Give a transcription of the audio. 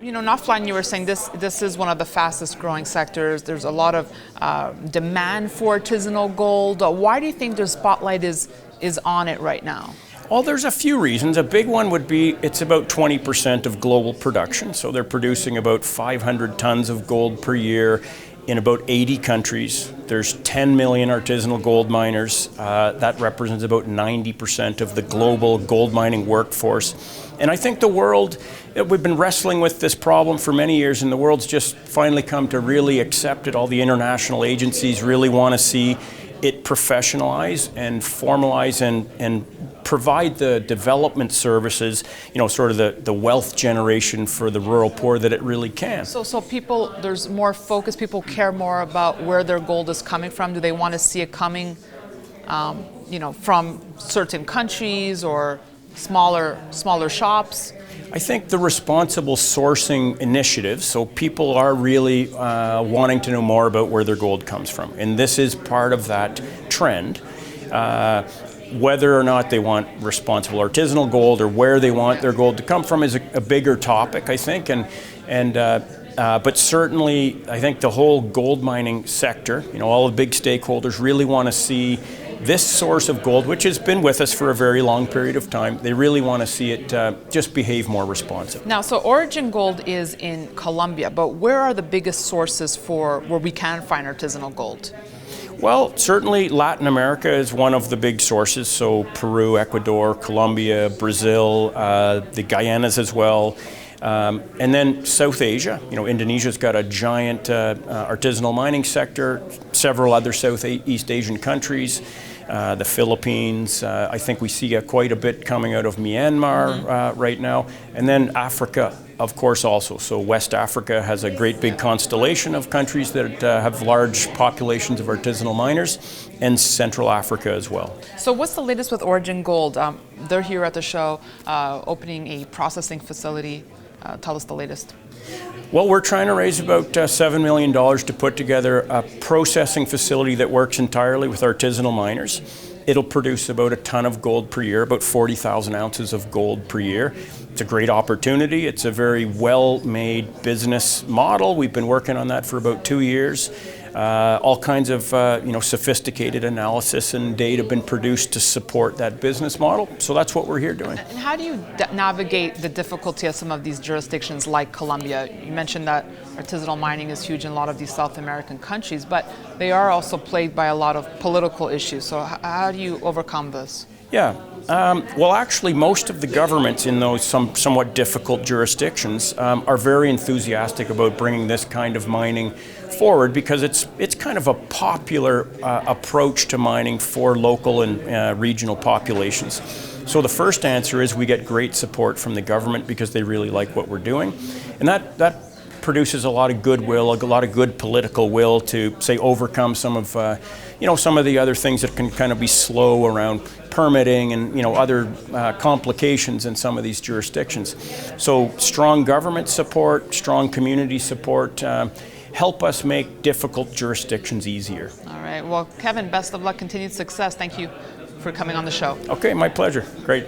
Not flying, you were saying this is one of the fastest growing sectors. There's a lot of demand for artisanal gold. Why do you think the spotlight is on it right now? Well, there's a few reasons. A big one would be it's about 20% of global production. So they're producing about 500 tons of gold per year in about 80 countries. There's 10 million artisanal gold miners. That represents about 90% of the global gold mining workforce. And I think the world, we've been wrestling with this problem for many years, and the world's just finally come to really accept it. All the international agencies really want to see it professionalize and formalize and provide the development services, sort of the wealth generation for the rural poor that it really can. So people, there's more focus, people care more about where their gold is coming from. Do they want to see it coming, from certain countries or smaller shops? I think the responsible sourcing initiatives, so people are really wanting to know more about where their gold comes from. And this is part of that trend. Whether or not they want responsible artisanal gold or where they want their gold to come from is a bigger topic, I think. But certainly, I think the whole gold mining sector, all the big stakeholders really want to see this source of gold, which has been with us for a very long period of time. They really want to see it just behave more responsive. Now, so Origin Gold is in Colombia, but where are the biggest sources for where we can find artisanal gold? Well, certainly Latin America is one of the big sources. So Peru, Ecuador, Colombia, Brazil, the Guyanas as well. And then South Asia, Indonesia's got a giant artisanal mining sector, several other Southeast Asian countries, the Philippines. I think we see quite a bit coming out of Myanmar right now. And then Africa, of course, also. So West Africa has a great big constellation of countries that have large populations of artisanal miners, and Central Africa as well. So what's the latest with Origin Gold? They're here at the show, opening a processing facility. Tell us the latest. Well, we're trying to raise about $7 million to put together a processing facility that works entirely with artisanal miners. It'll produce about a ton of gold per year, about 40,000 ounces of gold per year. It's a great opportunity. It's a very well-made business model. We've been working on that for about 2 years. All kinds of sophisticated analysis and data have been produced to support that business model. So that's what we're here doing. And how do you navigate the difficulty of some of these jurisdictions like Colombia? You mentioned that artisanal mining is huge in a lot of these South American countries, but they are also plagued by a lot of political issues. So how do you overcome this? Yeah. Well, actually, most of the governments in those somewhat difficult jurisdictions are very enthusiastic about bringing this kind of mining forward because it's kind of a popular approach to mining for local and regional populations. So the first answer is we get great support from the government because they really like what we're doing, and that produces a lot of goodwill, a lot of good political will to, say, overcome some of the other things that can kind of be slow around permitting and other complications in some of these jurisdictions. So strong government support, strong community support help us make difficult jurisdictions easier. All right. Well, Kevin, best of luck, continued success. Thank you for coming on the show. Okay, my pleasure. Great.